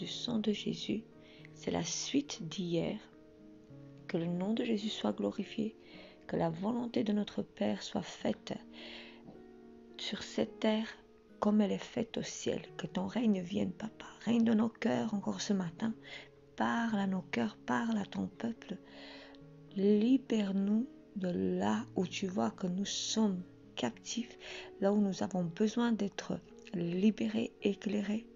du sang de Jésus, c'est la suite d'hier. Que le nom de Jésus soit glorifié, que la volonté de notre Père soit faite sur cette terre comme elle est faite au ciel. Que ton règne vienne, Papa. Règne de nos cœurs encore ce matin. Parle à nos cœurs, parle à ton peuple. Libère-nous de là où tu vois que nous sommes captifs, là où nous avons besoin d'être libérés, éclairés,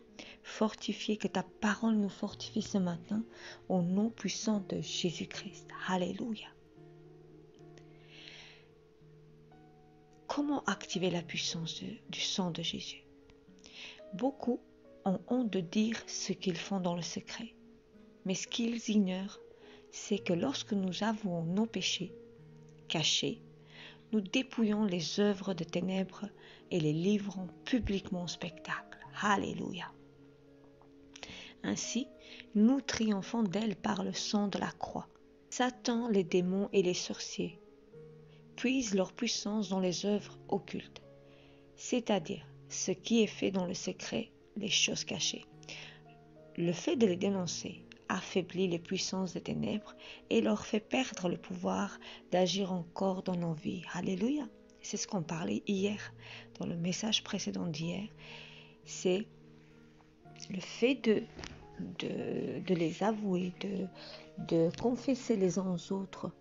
fortifiés. Que ta parole nous fortifie ce matin au nom puissant de Jésus-Christ. Alléluia. Comment activer la puissance du sang de Jésus? Beaucoup ont honte de dire ce qu'ils font dans le secret. Mais ce qu'ils ignorent, c'est que lorsque nous avouons nos péchés cachés, nous dépouillons les œuvres de ténèbres et les livrons publiquement au spectacle. Alléluia. Ainsi, nous triomphons d'elle par le sang de la croix. Satan, les démons et les sorciers puisent leur puissance dans les œuvres occultes, c'est-à-dire ce qui est fait dans le secret, les choses cachées. Le fait de les dénoncer affaiblit les puissances des ténèbres et leur fait perdre le pouvoir d'agir encore dans nos vies. Alléluia. C'est ce qu'on parlait hier, dans le message précédent d'hier. C'est le fait de les avouer, de confesser les uns aux autres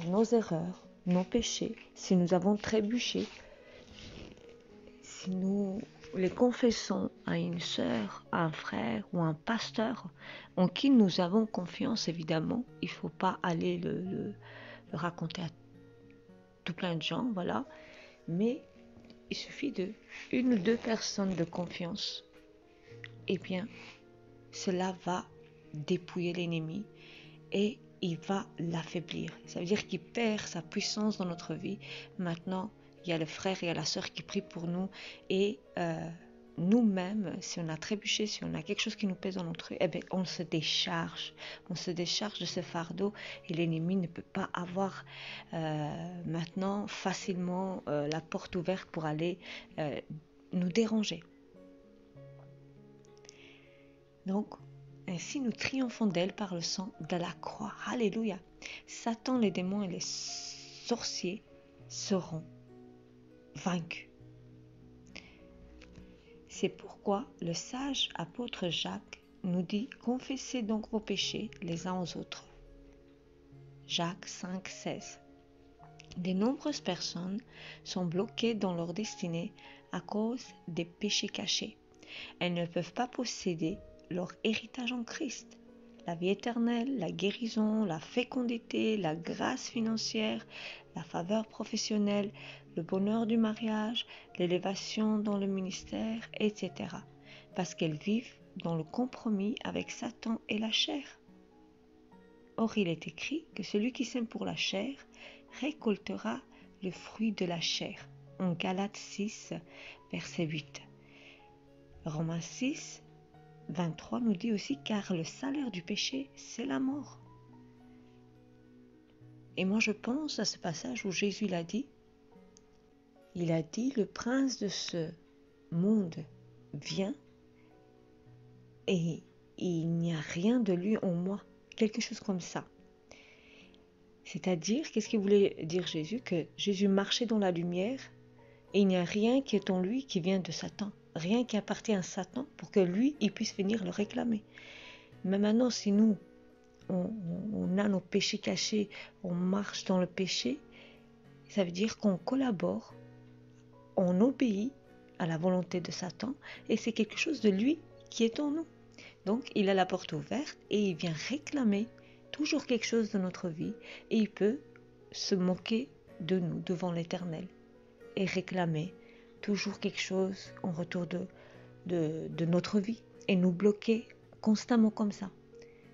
nos erreurs, nos péchés, si nous avons trébuché, si nous les confessons à une sœur, à un frère ou à un pasteur en qui nous avons confiance, évidemment, il ne faut pas aller le raconter à tout plein de gens, voilà, mais il suffit de une ou deux personnes de confiance, et bien, cela va dépouiller l'ennemi et il va l'affaiblir. Ça veut dire qu'il perd sa puissance dans notre vie. Maintenant, il y a le frère et la sœur qui prient pour nous et nous-mêmes, si on a trébuché, si on a quelque chose qui nous pèse dans notre vie, on se décharge de ce fardeau et l'ennemi ne peut pas avoir maintenant facilement la porte ouverte pour aller nous déranger. Donc, ainsi nous triomphons d'elle par le sang de la croix. Alléluia. Satan, les démons et les sorciers seront vaincus. C'est pourquoi le sage apôtre Jacques nous dit « Confessez donc vos péchés les uns aux autres ». Jacques 5, 16. De nombreuses personnes sont bloquées dans leur destinée à cause des péchés cachés. Elles ne peuvent pas posséder leur héritage en Christ, la vie éternelle, la guérison, la fécondité, la grâce financière, la faveur professionnelle, le bonheur du mariage, l'élévation dans le ministère, etc. Parce qu'elles vivent dans le compromis avec Satan et la chair. Or, il est écrit que celui qui sème pour la chair récoltera le fruit de la chair. En Galates 6, verset 8. Romains 6, 23 nous dit aussi « Car le salaire du péché, c'est la mort ». Et moi je pense à ce passage où Jésus l'a dit. Il a dit « Le prince de ce monde vient et il n'y a rien de lui en moi ». Quelque chose comme ça. C'est-à-dire, qu'est-ce qu'il voulait dire Jésus? Que Jésus marchait dans la lumière et il n'y a rien qui est en lui qui vient de Satan. Rien qui appartient à Satan pour que lui, il puisse venir le réclamer. Mais maintenant, si nous, on a nos péchés cachés, on marche dans le péché, ça veut dire qu'on collabore, on obéit à la volonté de Satan et c'est quelque chose de lui qui est en nous. Donc, il a la porte ouverte et il vient réclamer toujours quelque chose de notre vie et il peut se moquer de nous devant l'Éternel et réclamer toujours quelque chose en retour de notre vie et nous bloquer constamment comme ça.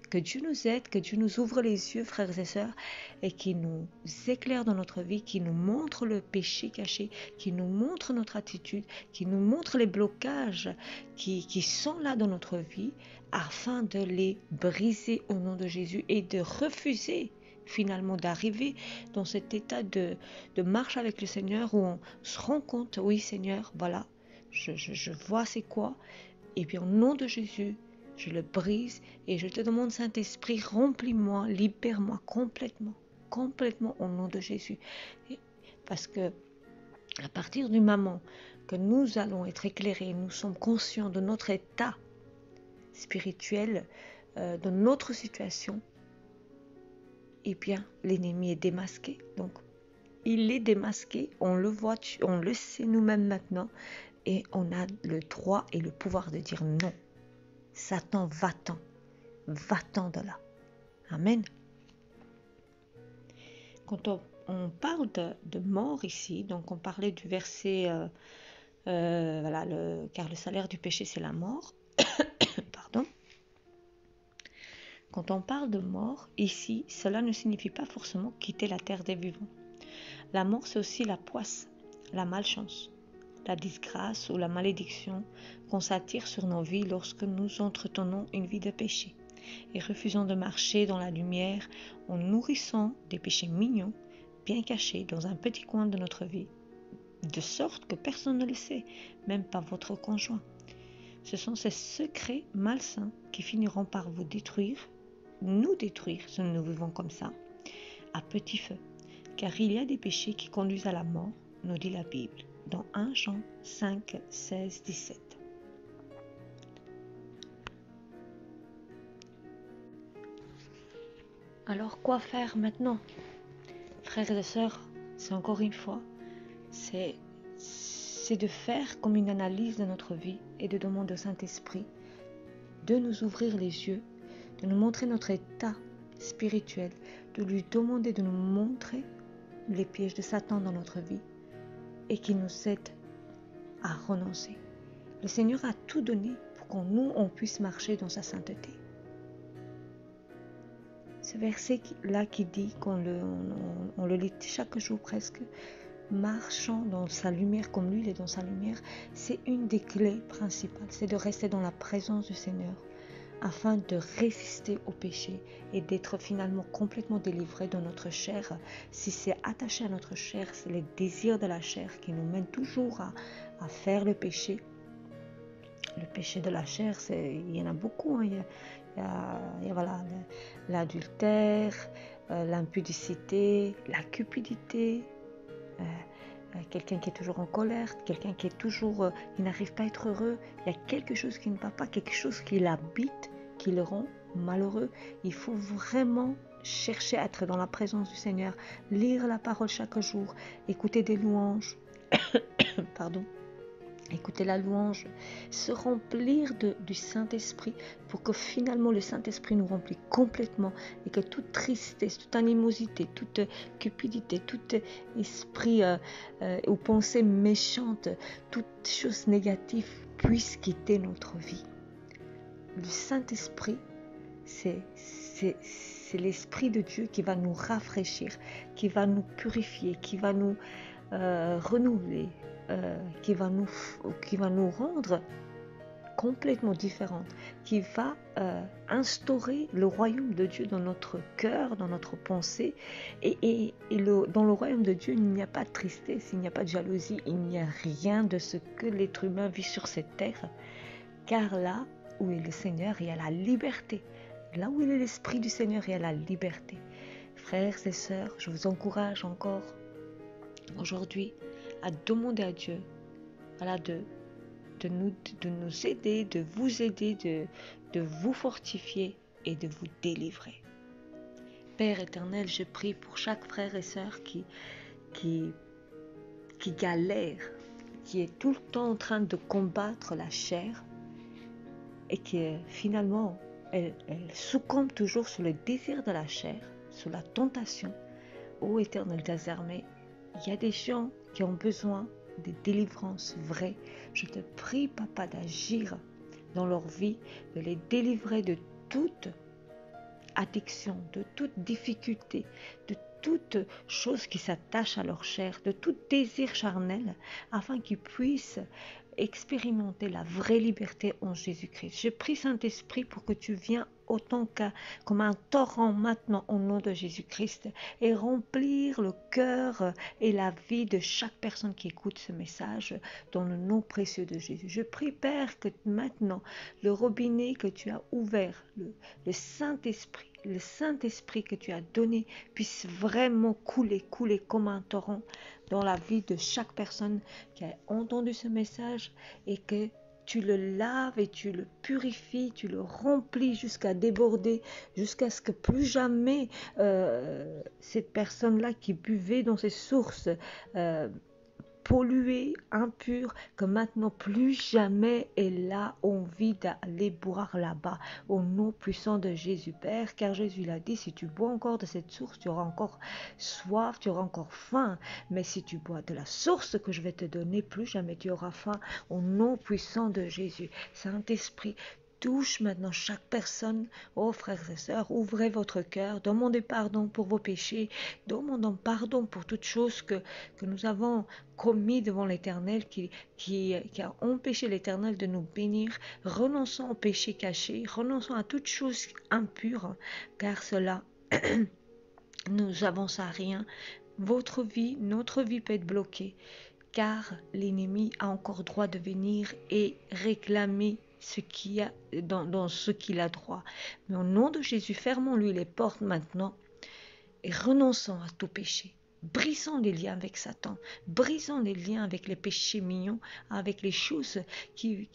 Que Dieu nous aide, que Dieu nous ouvre les yeux, frères et sœurs, et qu'il nous éclaire dans notre vie, qu'il nous montre le péché caché, qu'il nous montre notre attitude, qu'il nous montre les blocages qui sont là dans notre vie, afin de les briser au nom de Jésus et de refuser finalement d'arriver dans cet état de marche avec le Seigneur où on se rend compte, oui Seigneur, voilà, je vois c'est quoi, Et puis au nom de Jésus, je le brise et je te demande, Saint-Esprit, remplis-moi, libère-moi complètement, complètement au nom de Jésus. Parce que à partir du moment que nous allons être éclairés, nous sommes conscients de notre état spirituel, de notre situation, eh bien, l'ennemi est démasqué. Donc, il est démasqué, on le voit, on le sait nous-mêmes maintenant, et on a le droit et le pouvoir de dire non. Satan, va-t'en de là. Amen. Quand on parle de mort ici, donc on parlait du verset, voilà, car le salaire du péché c'est la mort. Pardon. Quand on parle de mort ici, cela ne signifie pas forcément quitter la terre des vivants. La mort c'est aussi la poisse, la malchance, la disgrâce ou la malédiction qu'on s'attire sur nos vies lorsque nous entretenons une vie de péché et refusons de marcher dans la lumière en nourrissant des péchés mignons, bien cachés dans un petit coin de notre vie, de sorte que personne ne le sait, même pas votre conjoint. Ce sont ces secrets malsains qui finiront par vous détruire, nous détruire si nous vivons comme ça, à petit feu. Car il y a des péchés qui conduisent à la mort, nous dit la Bible, dans 1 Jean 5, 16, 17. Alors quoi faire maintenant? Frères et sœurs, c'est encore une fois, c'est de faire comme une analyse de notre vie et de demander au Saint-Esprit de nous ouvrir les yeux, de nous montrer notre état spirituel, de lui demander de nous montrer les pièges de Satan dans notre vie et qu'il nous aide à renoncer. Le Seigneur a tout donné pour qu'on nous, on puisse marcher dans sa sainteté. Ce verset-là qui dit qu'on le lit chaque jour presque, marchant dans sa lumière comme lui il est dans sa lumière, c'est une des clés principales, c'est de rester dans la présence du Seigneur afin de résister au péché et d'être finalement complètement délivré de notre chair. Si c'est attaché à notre chair, c'est les désirs de la chair qui nous mènent toujours à faire le péché. Le péché de la chair, il y en a beaucoup. Hein. Il y a voilà, l'adultère, l'impudicité, la cupidité, quelqu'un qui est toujours en colère, quelqu'un qui est toujours, il n'arrive pas à être heureux. Il y a quelque chose qui ne va pas, quelque chose qui l'habite, qui le rend malheureux. Il faut vraiment chercher à être dans la présence du Seigneur, lire la parole chaque jour, écouter des louanges, pardon. Écouter la louange, se remplir du Saint-Esprit pour que finalement le Saint-Esprit nous remplisse complètement et que toute tristesse, toute animosité, toute cupidité, tout esprit ou pensée méchante, toute chose négative puisse quitter notre vie. Le Saint-Esprit, c'est l'Esprit de Dieu qui va nous rafraîchir, qui va nous purifier, qui va nous renouveler, qui va nous rendre complètement différentes, qui va instaurer le royaume de Dieu dans notre cœur, dans notre pensée. Et dans le royaume de Dieu, il n'y a pas de tristesse, il n'y a pas de jalousie, il n'y a rien de ce que l'être humain vit sur cette terre. Car là où est le Seigneur, il y a la liberté. Là où est l'Esprit du Seigneur, il y a la liberté. Frères et sœurs, je vous encourage encore aujourd'hui à demander à Dieu, voilà, de nous aider, de vous aider, de vous fortifier et de vous délivrer. Père éternel, je prie pour chaque frère et sœur qui galère, qui est tout le temps en train de combattre la chair et qui finalement elle succombe toujours sous le désir de la chair, sous la tentation. Ô éternel des armées, il y a des gens qui ont besoin de délivrance vraie. Je te prie, Papa, d'agir dans leur vie, de les délivrer de toute addiction, de toute difficulté, de toute chose qui s'attache à leur chair, de tout désir charnel, afin qu'ils puissent expérimenter la vraie liberté en Jésus-Christ. Je prie, Saint-Esprit, pour que tu viennes autant comme un torrent maintenant au nom de Jésus-Christ et remplir le cœur et la vie de chaque personne qui écoute ce message dans le nom précieux de Jésus. Je prie, Père, que maintenant, le robinet que tu as ouvert, le Saint-Esprit que tu as donné puisse vraiment couler comme un torrent dans la vie de chaque personne qui a entendu ce message et que tu le laves et tu le purifies, tu le remplis jusqu'à déborder, jusqu'à ce que plus jamais cette personne-là qui buvait dans ces sources polluée, impure, que maintenant plus jamais elle a envie d'aller boire là-bas, au nom puissant de Jésus Père, car Jésus l'a dit, si tu bois encore de cette source, tu auras encore soif, tu auras encore faim, mais si tu bois de la source que je vais te donner, plus jamais tu auras faim, au nom puissant de Jésus. Saint-Esprit, touche maintenant chaque personne. Oh frères et sœurs, ouvrez votre cœur, demandez pardon pour vos péchés, demandons pardon pour toutes choses que nous avons commis devant l'Éternel, qui a empêché l'Éternel de nous bénir. Renonçons au péché caché, renonçons à toutes choses impures, car cela nous avance à rien. Votre vie, notre vie peut être bloquée, car l'ennemi a encore droit de venir et réclamer ce qu'il y a dans ce qu'il a droit. Mais au nom de Jésus, fermons-lui les portes maintenant et renonçons à tout péché. Brisons les liens avec Satan, brisons les liens avec les péchés mignons, avec les choses qui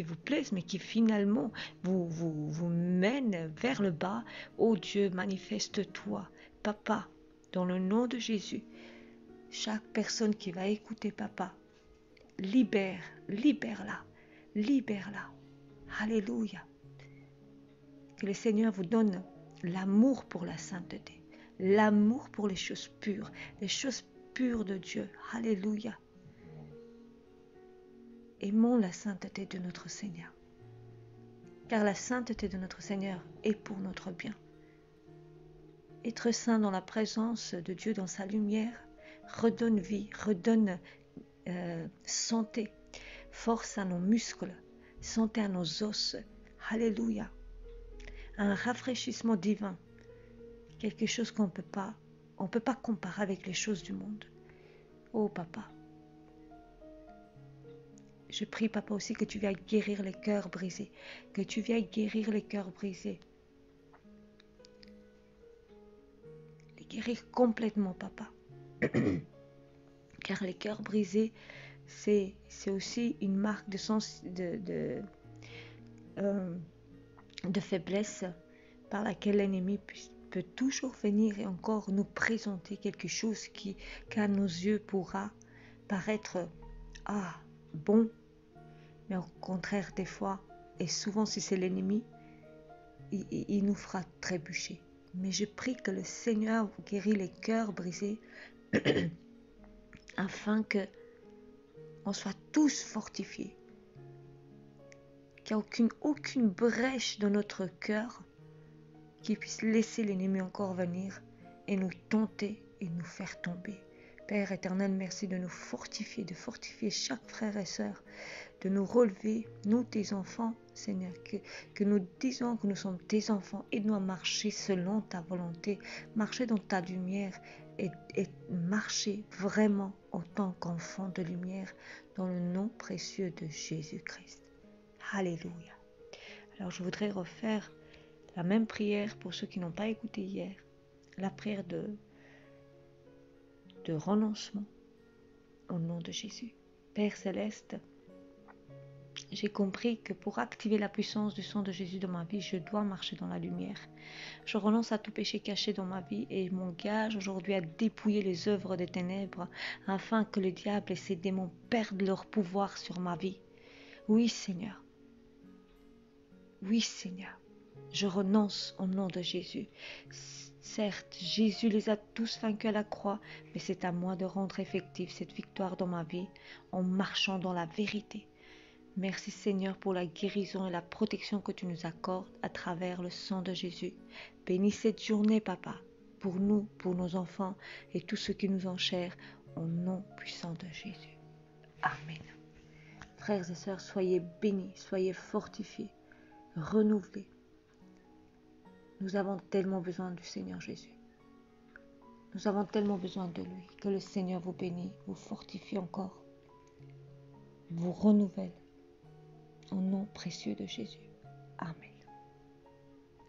vous plaisent, mais qui finalement vous mènent vers le bas. Oh Dieu, manifeste-toi, Papa, dans le nom de Jésus. Chaque personne qui va écouter, Papa, libère-la. Alléluia. Que le Seigneur vous donne l'amour pour la sainteté, l'amour pour les choses pures de Dieu. Alléluia. Aimons la sainteté de notre Seigneur, car la sainteté de notre Seigneur est pour notre bien. Être saint dans la présence de Dieu, dans sa lumière, redonne vie, redonne santé, force à nos muscles, santé à nos os. Alléluia. Un rafraîchissement divin, quelque chose qu'on ne peut pas comparer avec les choses du monde. Oh Papa, je prie Papa aussi que tu viennes guérir les cœurs brisés, que tu viennes guérir les cœurs brisés, les guérir complètement Papa, car les cœurs brisés c'est aussi une marque de faiblesse par laquelle l'ennemi peut toujours venir et encore nous présenter quelque chose qui à nos yeux pourra paraître bon, mais au contraire des fois, et souvent si c'est l'ennemi, il nous fera trébucher. Mais je prie que le Seigneur vous guérit les cœurs brisés afin que on soit tous fortifiés, qu'il n'y ait aucune brèche dans notre cœur qui puisse laisser l'ennemi encore venir et nous tenter et nous faire tomber. Père éternel, merci de nous fortifier, de fortifier chaque frère et sœur, de nous relever, nous tes enfants, Seigneur, que nous disons que nous sommes tes enfants, aide-nous à marcher selon ta volonté, marcher dans ta lumière et marcher vraiment en tant qu'enfant de lumière dans le nom précieux de Jésus-Christ. Alléluia. Alors je voudrais refaire la même prière pour ceux qui n'ont pas écouté hier, la prière de renoncement au nom de Jésus. Père Céleste, j'ai compris que pour activer la puissance du sang de Jésus dans ma vie, je dois marcher dans la lumière. Je renonce à tout péché caché dans ma vie et je m'engage aujourd'hui à dépouiller les œuvres des ténèbres afin que le diable et ses démons perdent leur pouvoir sur ma vie. Oui Seigneur, je renonce au nom de Jésus. Certes, Jésus les a tous vaincus à la croix, mais c'est à moi de rendre effective cette victoire dans ma vie en marchant dans la vérité. Merci Seigneur pour la guérison et la protection que tu nous accordes à travers le sang de Jésus. Bénis cette journée, Papa, pour nous, pour nos enfants et tous ceux qui nous enchèrent, au nom puissant de Jésus. Amen. Frères et sœurs, soyez bénis, soyez fortifiés, renouvelés. Nous avons tellement besoin du Seigneur Jésus. Nous avons tellement besoin de lui. Que le Seigneur vous bénisse, vous fortifie encore, vous renouvelle. Au nom précieux de Jésus. Amen.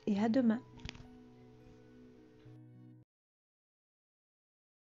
Et à demain.